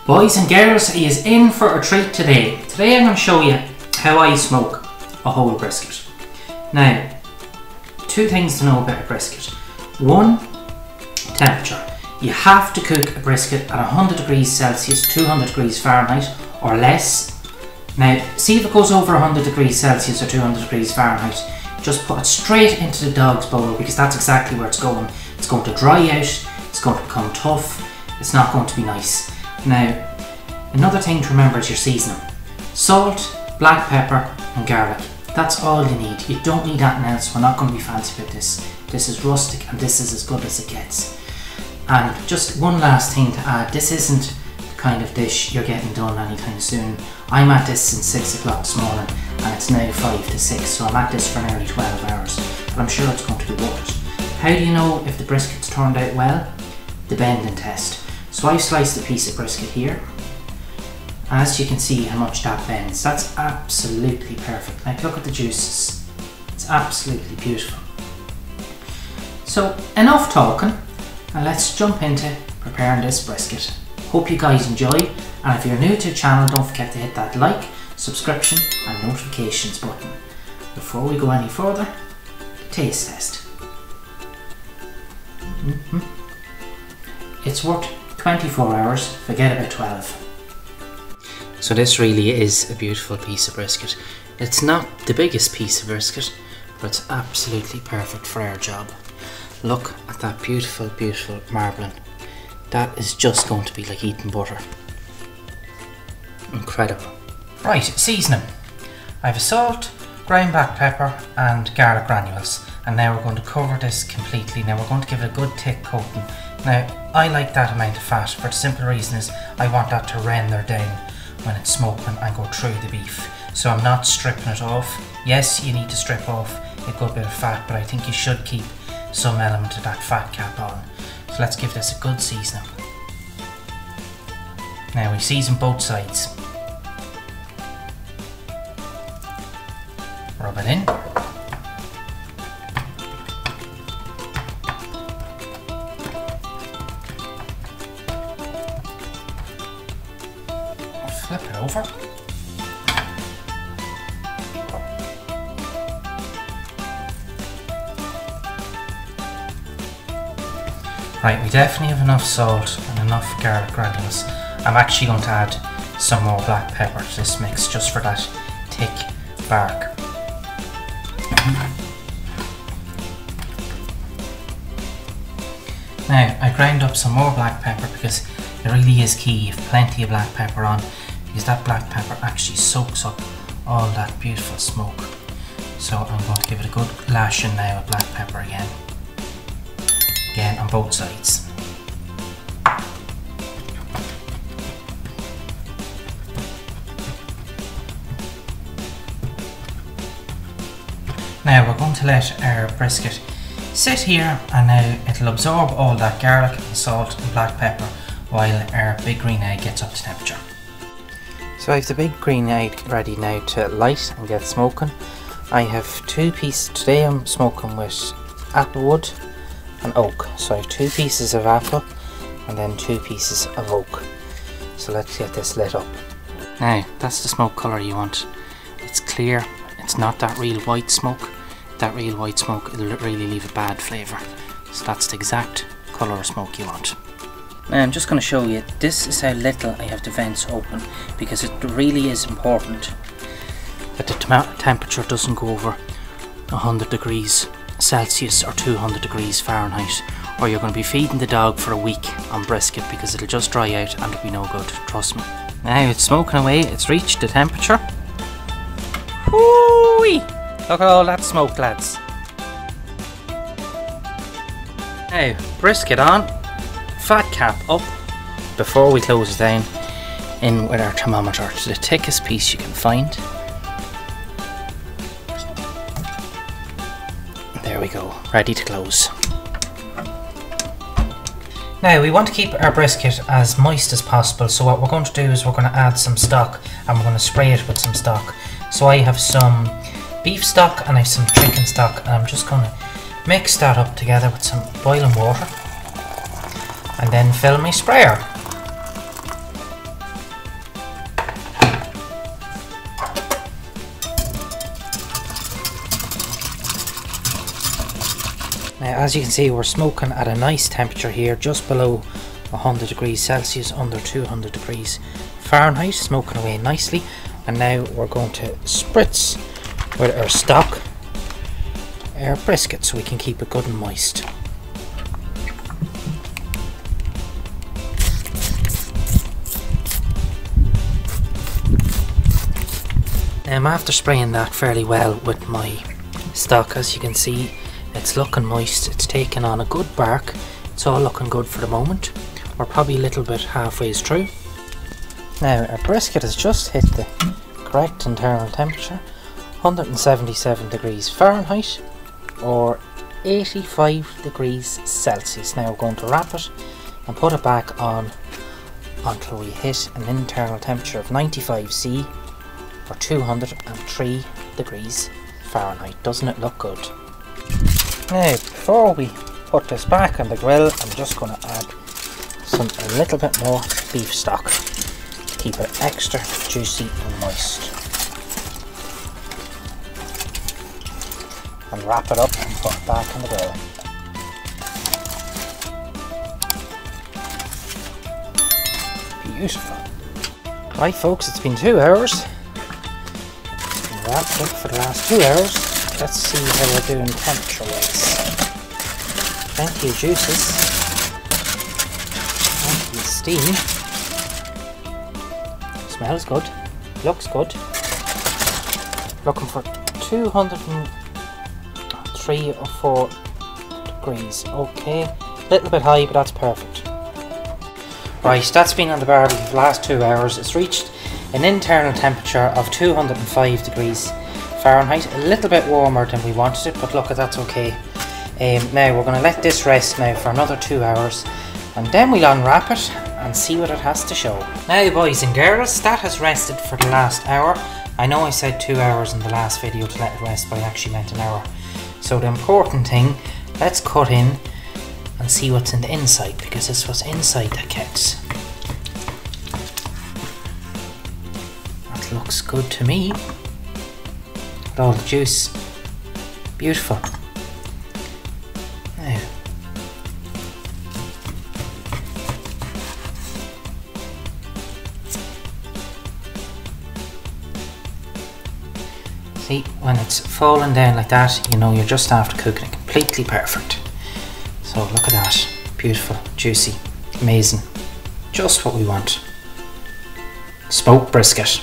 Boys and girls, he is in for a treat today. Today I'm going to show you how I smoke a whole brisket. Now, two things to know about a brisket. One, temperature. You have to cook a brisket at 100 degrees Celsius, 200 degrees Fahrenheit or less. Now, see if it goes over 100 degrees Celsius or 200 degrees Fahrenheit, just put it straight into the dog's bowl because that's exactly where it's going. It's going to dry out, it's going to become tough, it's not going to be nice. Now, another thing to remember is your seasoning. Salt, black pepper and garlic. That's all you need. You don't need anything else. We're not going to be fancy with this. This is rustic and this is as good as it gets. And just one last thing to add. This isn't the kind of dish you're getting done anytime soon. I'm at this since 6 o'clock this morning and it's now 5 to 6, so I'm at this for nearly 12 hours. But I'm sure it's going to be worth it. How do you know if the brisket's turned out well? The bending test. So I've sliced a piece of brisket here. As you can see how much that bends, that's absolutely perfect. Like, look at the juices. It's absolutely beautiful. So enough talking and let's jump into preparing this brisket. Hope you guys enjoy, and if you're new to the channel, don't forget to hit that like, subscription and notifications button. Before we go any further, taste test. It's worth 24 hours, forget about 12. So this really is a beautiful piece of brisket. It's not the biggest piece of brisket, but it's absolutely perfect for our job. Look at that beautiful, beautiful marbling. That is just going to be like eating butter. Incredible. Right, seasoning. I have a salt, ground black pepper and garlic granules. And now we're going to cover this completely. Now we're going to give it a good thick coating. Now, I like that amount of fat for the simple reason is I want that to render down when it's smoking and go through the beef. So I'm not stripping it off. Yes, you need to strip off a good bit of fat, but I think you should keep some element of that fat cap on. So let's give this a good seasoning. Now we season both sides. Rub it in. Flip it over. Right, we definitely have enough salt and enough garlic granules. I'm actually going to add some more black pepper to this mix just for that thick bark. Now, I ground up some more black pepper because it really is key. You have plenty of black pepper on because that black pepper actually soaks up all that beautiful smoke. So I'm going to give it a good lashing now with black pepper again. Again on both sides. Now we're going to let our brisket sit here and now it'll absorb all that garlic and salt and black pepper while our big green egg gets up to temperature. So I have the big green egg ready now to light and get smoking. I have two pieces, today I'm smoking with applewood and oak. So I have 2 pieces of apple and then 2 pieces of oak. So let's get this lit up. Now that's the smoke colour you want. It's clear, it's not that real white smoke. That real white smoke will really leave a bad flavour. So that's the exact colour of smoke you want. Now I'm just going to show you, this is how little I have the vents open because it really is important that the temperature doesn't go over 100 degrees Celsius or 200 degrees Fahrenheit, or you're going to be feeding the dog for a week on brisket because it'll just dry out and it'll be no good, trust me. Now it's smoking away, it's reached the temperature. Whoo-wee! Look at all that smoke, lads. Now, brisket on, fat cap up before we close it down, in with our thermometer to the thickest piece you can find. There we go, ready to close. Now we want to keep our brisket as moist as possible, so what we're going to do is we're going to add some stock and we're going to spray it with some stock. So I have some beef stock and I have some chicken stock and I'm just going to mix that up together with some boiling water and then fill my sprayer. As you can see, we're smoking at a nice temperature here, just below 100 degrees Celsius, under 200 degrees Fahrenheit, smoking away nicely. And now we're going to spritz with our stock our brisket so we can keep it good and moist. After spraying that fairly well with my stock, as you can see, it's looking moist, it's taken on a good bark, it's all looking good for the moment. We're probably a little bit halfway through. Now our brisket has just hit the correct internal temperature, 177 degrees Fahrenheit or 85 degrees Celsius. Now we're going to wrap it and put it back on until we hit an internal temperature of 95 C or 203 degrees Fahrenheit. Doesn't it look good? Now before we put this back on the grill, I'm just going to add a little bit more beef stock to keep it extra juicy and moist. And wrap it up and put it back on the grill. Beautiful. Right folks, it's been 2 hours. Wrapped up for the last 2 hours. Let's see how we're doing temperature wise. Plenty of juices, plenty of steam. Smells good, looks good. Looking for 203 or 4 degrees. Okay, a little bit high, but that's perfect. Right, that's been on the barbie for the last 2 hours. It's reached an internal temperature of 205 degrees Fahrenheit, a little bit warmer than we wanted it, but look, that's okay. Now we're going to let this rest now for another 2 hours, and then we'll unwrap it and see what it has to show. Now boys and girls, that has rested for the last hour. I know I said 2 hours in the last video to let it rest, but I actually meant an hour. So the important thing, let's cut in and see what's in the inside, because it's what's inside that counts. Looks good to me. With all the juice. Beautiful. Now, see, when it's falling down like that, you know you're just after cooking it completely perfect. So look at that. Beautiful, juicy, amazing. Just what we want. Smoked brisket.